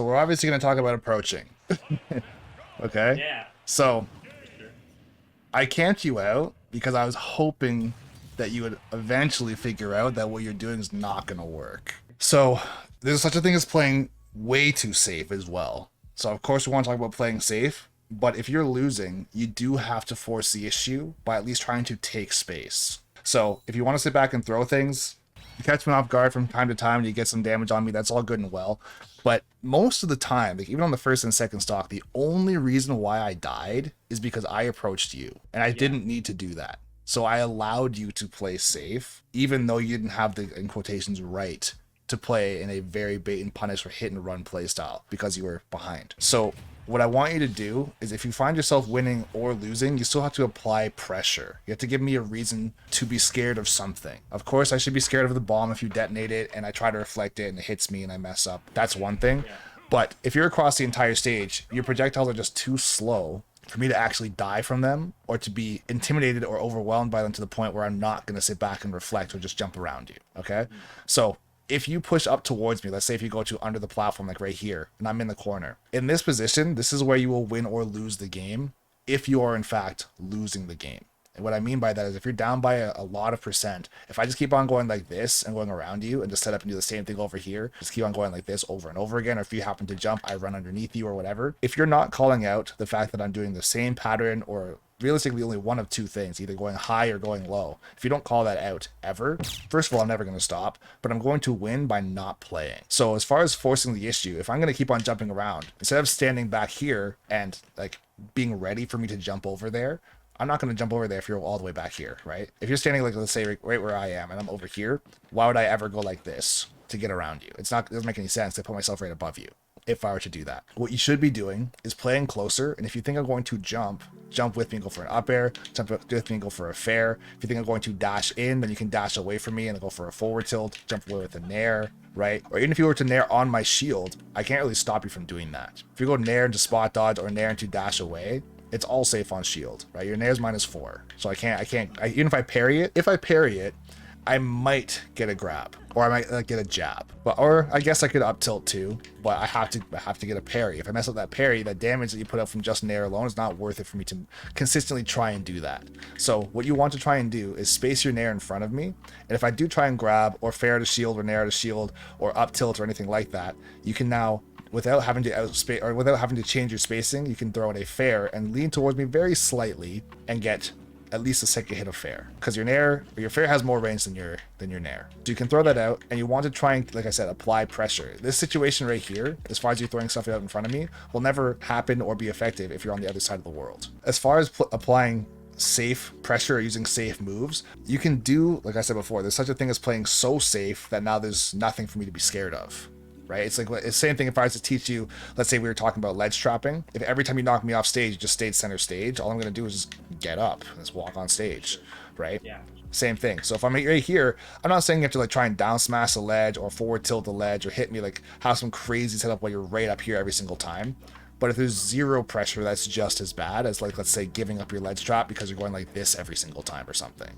So we're obviously going to talk about approaching. Okay? Yeah. So Sure. I camped you out because I was hoping that you would eventually figure out that what you're doing is not going to work. So there's such a thing as playing way too safe as well. So of course we want to talk about playing safe, but if you're losing, you do have to force the issue by at least trying to take space. So if you want to sit back and throw things, you catch me off guard from time to time, you get some damage on me, that's all good and well. But most of the time, like even on the first and second stock, the only reason why I died is because I approached you, and I didn't need to do that. So I allowed you to play safe, even though you didn't have the, in quotations, right to play in a very bait and punish or hit and run play style because you were behind. So what I want you to do is if you find yourself winning or losing, you still have to apply pressure. You have to give me a reason to be scared of something. Of course, I should be scared of the bomb if you detonate it and I try to reflect it and it hits me and I mess up. That's one thing. But if you're across the entire stage, your projectiles are just too slow for me to actually die from them or to be intimidated or overwhelmed by them to the point where I'm not going to sit back and reflect or just jump around you. Okay? So if you push up towards me, let's say if you go to under the platform, like right here, and I'm in the corner, in this position, this is where you will win or lose the game if you are in fact losing the game. And what I mean by that is if you're down by a lot of percent, if I just keep on going like this and going around you and just set up and do the same thing over here, just keep on going like this over and over again, or if you happen to jump, I run underneath you or whatever. If you're not calling out the fact that I'm doing the same pattern or realistically only one of two things, either going high or going low. If you don't call that out ever, first of all, I'm never going to stop, but I'm going to win by not playing. So as far as forcing the issue, if I'm going to keep on jumping around, instead of standing back here and like being ready for me to jump over there, I'm not going to jump over there if you're all the way back here, right? If you're standing like, let's say right where I am and I'm over here, why would I ever go like this to get around you? It doesn't make any sense to put myself right above you if I were to do that. What you should be doing is playing closer, and if you think I'm going to jump with me and go for an up air, jump with me and go for a fair. If you think I'm going to dash in, then you can dash away from me and go for a forward tilt, jump away with a nair, right? Or even if you were to nair on my shield, I can't really stop you from doing that. If you go nair into spot dodge or nair into dash away, it's all safe on shield, right? Your nair's -4. So even if I parry it, I might get a grab, or I might get a jab, or I guess I could up tilt too, but I have to get a parry. If I mess up that parry, that damage that you put up from just nair alone is not worth it for me to consistently try and do that. So what you want to try and do is space your nair in front of me, and if I do try and grab, or fair to shield, or nair to shield, or up tilt, or anything like that, you can now, without having to change your spacing, you can throw in a fair and lean towards me very slightly and get at least a second hit of fair, because your fair has more range than your nair. So you can throw that out, and you want to try and, like I said, apply pressure. This situation right here, as far as you throwing stuff out in front of me, will never happen or be effective if you're on the other side of the world. As far as applying safe pressure or using safe moves, you can do, like I said before, there's such a thing as playing so safe that now there's nothing for me to be scared of. Right? It's like the same thing if I was to teach you, let's say we were talking about ledge trapping. If every time you knock me off stage, you just stayed center stage, all I'm going to do is just get up and just walk on stage, right? Yeah. Same thing. So if I'm right here, I'm not saying you have to like try and down smash the ledge or forward tilt the ledge or hit me, like have some crazy setup while you're right up here every single time. But if there's zero pressure, that's just as bad as, like, let's say giving up your ledge trap because you're going like this every single time or something.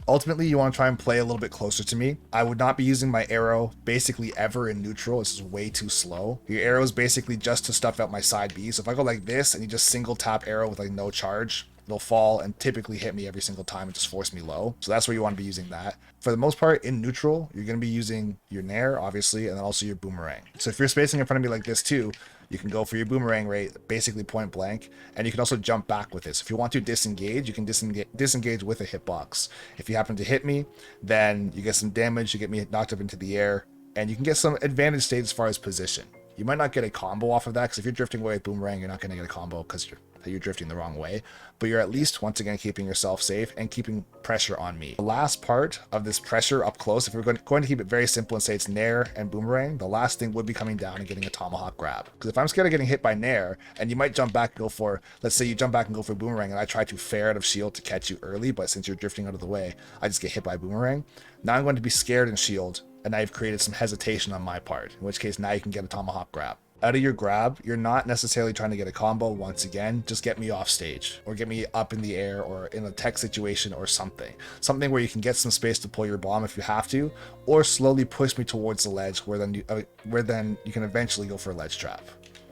Ultimately, you want to try and play a little bit closer to me. I would not be using my arrow basically ever in neutral. This is way too slow. Your arrow is basically just to stuff out my side B. So if I go like this and you just single tap arrow with like no charge, it'll fall and typically hit me every single time and just force me low. So that's where you want to be using that. For the most part, in neutral, you're going to be using your nair, obviously, and then also your boomerang. So if you're spacing in front of me like this too, you can go for your boomerang rate, basically point blank, and you can also jump back with this. If you want to disengage, you can disengage with a hitbox. If you happen to hit me, then you get some damage, you get me knocked up into the air, and you can get some advantage state as far as position. You might not get a combo off of that, because if you're drifting away with boomerang, you're not going to get a combo because you're drifting the wrong way, but you're at least, once again, keeping yourself safe and keeping pressure on me. The last part of this pressure up close, if we're going to keep it very simple and say it's nair and boomerang, the last thing would be coming down and getting a tomahawk grab. Because if I'm scared of getting hit by nair, and you might jump back and go for, let's say you jump back and go for boomerang, and I try to fair out of shield to catch you early, but since you're drifting out of the way, I just get hit by boomerang. Now I'm going to be scared in shield, and I've created some hesitation on my part, in which case now you can get a tomahawk grab. out of your grab, you're not necessarily trying to get a combo once again, just get me off stage or get me up in the air or in a tech situation or something. Something where you can get some space to pull your bomb if you have to, or slowly push me towards the ledge where then you can eventually go for a ledge trap.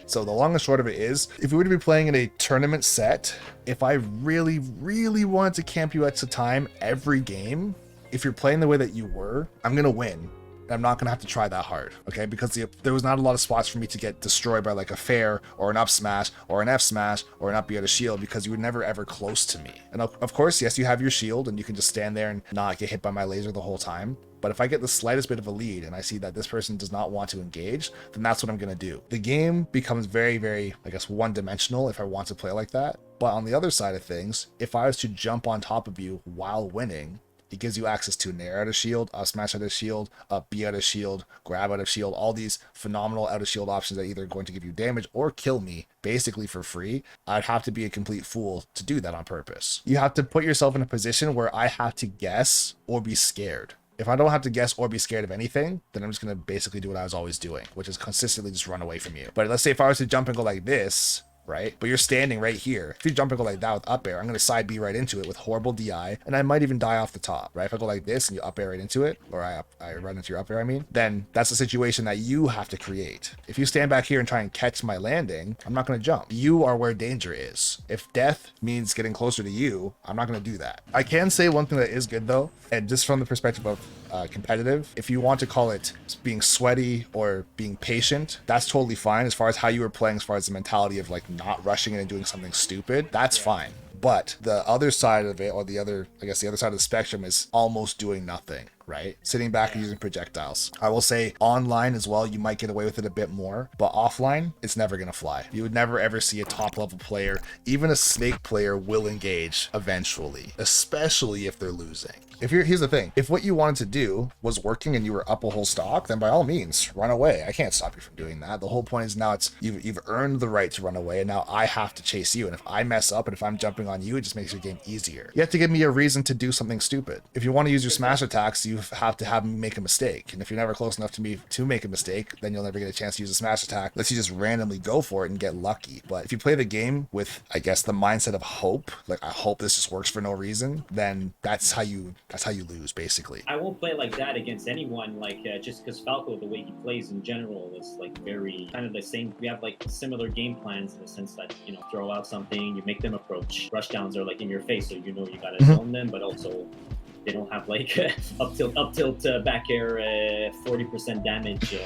So the long and short of it is, if we were to be playing in a tournament set, if I really, really wanted to camp you extra time every game, if you're playing the way that you were, I'm going to win. And I'm not going to have to try that hard, okay? Because there was not a lot of spots for me to get destroyed by like a fair or an up smash or an F smash or an up B out of shield, because you were never ever close to me. And of course, yes, you have your shield and you can just stand there and not get hit by my laser the whole time. But if I get the slightest bit of a lead and I see that this person does not want to engage, then that's what I'm going to do. The game becomes very, very, I guess, one-dimensional if I want to play like that. But on the other side of things, if I was to jump on top of you while winning, it gives you access to nair out of shield, up smash out of shield, up B out of shield, grab out of shield, all these phenomenal out of shield options that are either going to give you damage or kill me basically for free. I'd have to be a complete fool to do that on purpose. You have to put yourself in a position where I have to guess or be scared. If I don't have to guess or be scared of anything, then I'm just going to basically do what I was always doing, which is consistently just run away from you. But let's say if I was to jump and go like this, right? But you're standing right here. If you jump and go like that with up air, I'm going to side B right into it with horrible DI, and I might even die off the top, right? If I go like this and you up air right into it, or I run into your up air, then that's a situation that you have to create. If you stand back here and try and catch my landing, I'm not going to jump. You are where danger is. If death means getting closer to you, I'm not going to do that. I can say one thing that is good though, and just from the perspective of competitive, if you want to call it being sweaty or being patient, that's totally fine. As far as how you were playing, as far as the mentality of like not rushing in and doing something stupid, that's fine. But the other side of it, or the other side of the spectrum, is almost doing nothing, right? Sitting back and using projectiles. I will say online as well, you might get away with it a bit more, but offline, it's never going to fly. You would never ever see a top level player, even a snake player, will engage eventually, especially if they're losing. Here's the thing, if what you wanted to do was working and you were up a whole stock, then by all means, run away. I can't stop you from doing that. The whole point is now you've earned the right to run away, and now I have to chase you. And if I mess up and if I'm jumping on you, it just makes your game easier. You have to give me a reason to do something stupid. If you want to use your smash attacks, you have to have me make a mistake. And if you're never close enough to me to make a mistake, then you'll never get a chance to use a smash attack unless you just randomly go for it and get lucky. But if you play the game with, I guess, the mindset of hope, like I hope this just works for no reason, then that's how you lose, basically. I won't play like that against anyone, like just because Falco, the way he plays in general, is like very kind of the same. We have like similar game plans in the sense that, you know, throw out something, you make them approach. Rushdowns are like in your face, so you know you gotta zone them, but also they don't have like up tilt back air 40% damage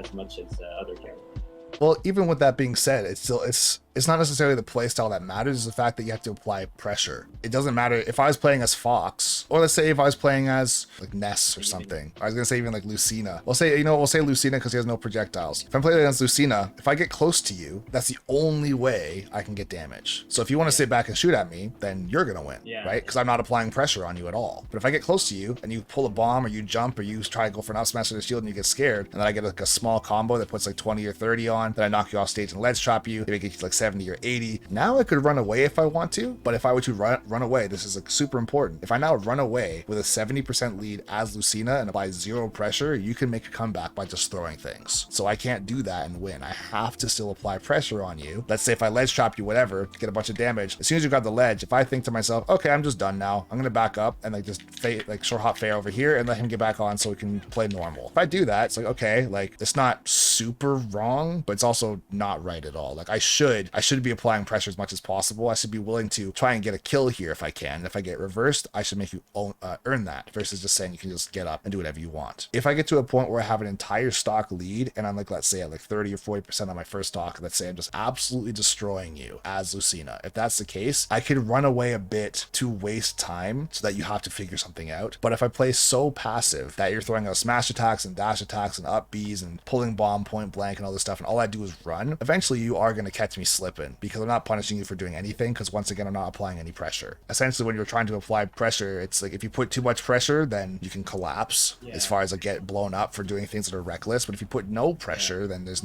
as much as other characters. Well, even with that being said, it's not necessarily the playstyle that matters, it's the fact that you have to apply pressure. It doesn't matter if I was playing as Fox, or let's say if I was playing as like Ness or something. I was gonna say even like Lucina. We'll say Lucina because he has no projectiles. If I'm playing against Lucina, if I get close to you, that's the only way I can get damage. So if you want to sit back and shoot at me, then you're gonna win, right? Because I'm not applying pressure on you at all. But if I get close to you and you pull a bomb or you jump or you try to go for an up smash with the shield and you get scared, and then I get like a small combo that puts like 20 or 30 on, then I knock you off stage and ledge trap you, they make it like 70 or 80. Now I could run away if I want to, but if I were to run away, this is like super important. If I now run away with a 70% lead as Lucina and apply zero pressure, you can make a comeback by just throwing things. So I can't do that and win. I have to still apply pressure on you. Let's say if I ledge trap you, whatever, get a bunch of damage. As soon as you grab the ledge, if I think to myself, okay, I'm just done now, I'm gonna back up and like just like short hop fair over here and let him get back on so we can play normal. If I do that, it's like, okay, like it's not super wrong, but it's also not right at all. Like I should be applying pressure as much as possible. I should be willing to try and get a kill here if I can. And if I get reversed, I should make you earn that versus just saying you can just get up and do whatever you want. If I get to a point where I have an entire stock lead and I'm like, let's say at like 30 or 40% on my first stock, let's say I'm just absolutely destroying you as Lucina. If that's the case, I could run away a bit to waste time so that you have to figure something out. But if I play so passive that you're throwing out smash attacks and dash attacks and up Bs and pulling bomb point blank and all this stuff, and all I do is run, eventually you are going to catch me slipping because I'm not punishing you for doing anything, because once again, I'm not applying any pressure. Essentially, when you're trying to apply pressure, it's like if you put too much pressure, then you can collapse as far as like get blown up for doing things that are reckless. But if you put no pressure, then there's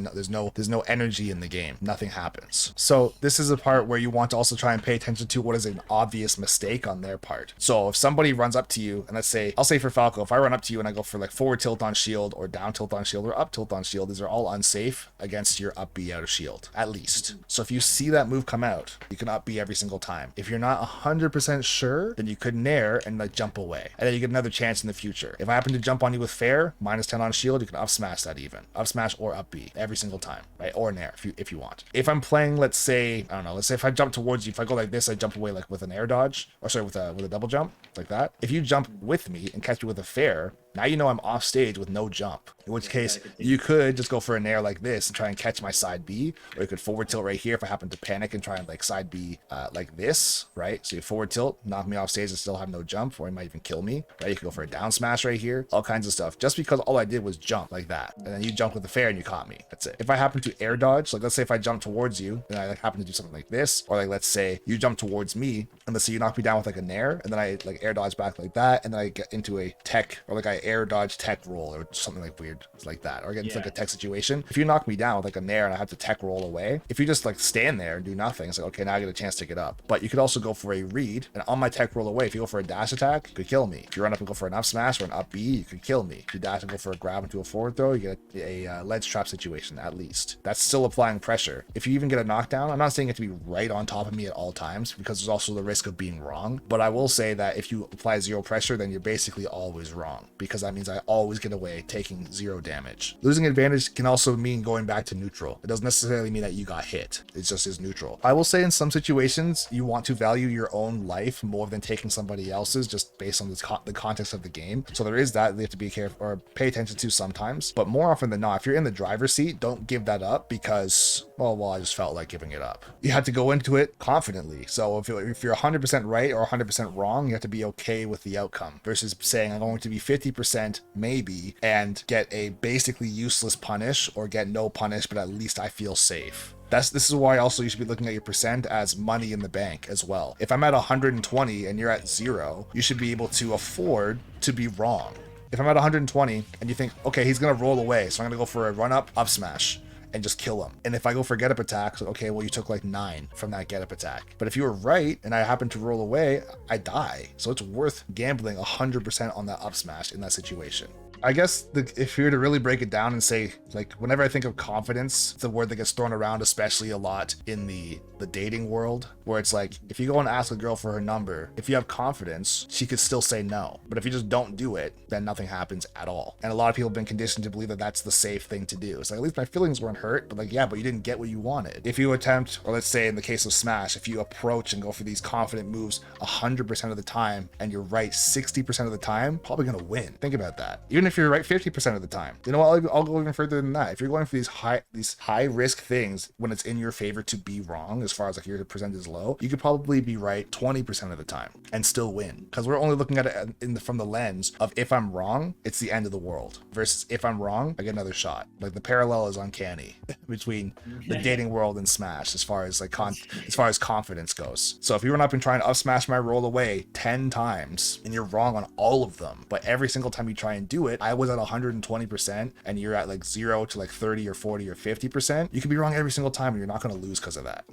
no energy in the game. Nothing happens. So this is a part where you want to also try and pay attention to what is an obvious mistake on their part. So if somebody runs up to you, and let's say, I'll say for Falco, if I run up to you and I go for like forward tilt on shield or down tilt on shield or up tilt on shield, these are all unsafe against your up B out of shield, at least. So if you see that move come out, you can up B every single time. If you're not 100% sure, then you could nair and like jump away, and then you get another chance in the future. If I happen to jump on you with fair, -10 on shield, you can up smash that even. Up smash or up B every single time, right? Or nair if you want. If I'm playing, let's say, I don't know, let's say if I jump towards you, if I go like this, I jump away like with an air dodge, or sorry, with a double jump, like that. If you jump with me and catch me with a fair, now you know I'm off stage with no jump. In which case, you could just go for an air like this and try and catch my side B, or you could forward tilt right here if I happen to panic and try and like side B like this, right? So you forward tilt, knock me off stage and still have no jump, or you might even kill me, right? You could go for a down smash right here, all kinds of stuff, just because all I did was jump like that, and then you jumped with the fair and you caught me. That's it. If I happen to air dodge, like let's say if I jump towards you, and I like happen to do something like this, or like let's say you jump towards me, and let's say you knock me down with like a nair, and then I like air dodge back like that, and then I get into a tech, or like I air dodge tech roll or something like weird like that, or get into like a tech situation. If you knock me down with like a nair and I have to tech roll away, if you just like stand there and do nothing, it's like, okay, now I get a chance to get up. But you could also go for a read, and on my tech roll away, if you go for a dash attack, you could kill me. If you run up and go for an up smash or an up B, you could kill me. If you dash and go for a grab into a forward throw, you get a ledge trap situation at least. That's still applying pressure. If you even get a knockdown, I'm not saying it to be right on top of me at all times, because there's also the risk of being wrong. But I will say that if you apply zero pressure, then you're basically always wrong, because that means I always get away taking 0 damage. Losing advantage can also mean going back to neutral. It doesn't necessarily mean that you got hit. It just is neutral. I will say in some situations, you want to value your own life more than taking somebody else's, just based on the context of the game. So there is that you have to be careful or pay attention to sometimes. But more often than not, if you're in the driver's seat, don't give that up because, well, I just felt like giving it up. You have to go into it confidently. So if you're 100% right or 100% wrong, you have to be okay with the outcome, versus saying I'm going to be 50% maybe and get a basically useless punish, or get no punish, but at least I feel safe. This is why also you should be looking at your percent as money in the bank as well. If I'm at 120 and you're at 0, you should be able to afford to be wrong. If I'm at 120 and you think, okay, he's going to roll away, so I'm going to go for a run up smash and just kill him. And if I go for get up attack, so okay, well, you took like 9 from that get up attack. But if you were right and I happen to roll away, I die. So it's worth gambling 100% on that up smash in that situation. I guess if you were to really break it down and say, like, whenever I think of confidence, it's a word that gets thrown around, especially a lot in the dating world, where it's like, if you go and ask a girl for her number, if you have confidence, she could still say no. But if you just don't do it, then nothing happens at all. And a lot of people have been conditioned to believe that that's the safe thing to do. It's like, at least my feelings weren't hurt, but like, yeah, but you didn't get what you wanted. If you attempt, or let's say in the case of Smash, if you approach and go for these confident moves 100% of the time, and you're right 60% of the time, probably gonna win. Think about that. Even if you're right 50% of the time. You know what? I'll go even further than that. If you're going for these high risk things when it's in your favor to be wrong, as far as like your percent is low, you could probably be right 20% of the time and still win. Because we're only looking at it from the lens of, if I'm wrong, it's the end of the world, versus if I'm wrong, I get another shot. Like, the parallel is uncanny between the dating world and Smash as far as like as far as confidence goes. So if you run up and try and up smash my roll away 10 times and you're wrong on all of them, but every single time you try and do it, I was at 120% and you're at like 0 to like 30 or 40 or 50%, you could be wrong every single time and you're not going to lose because of that.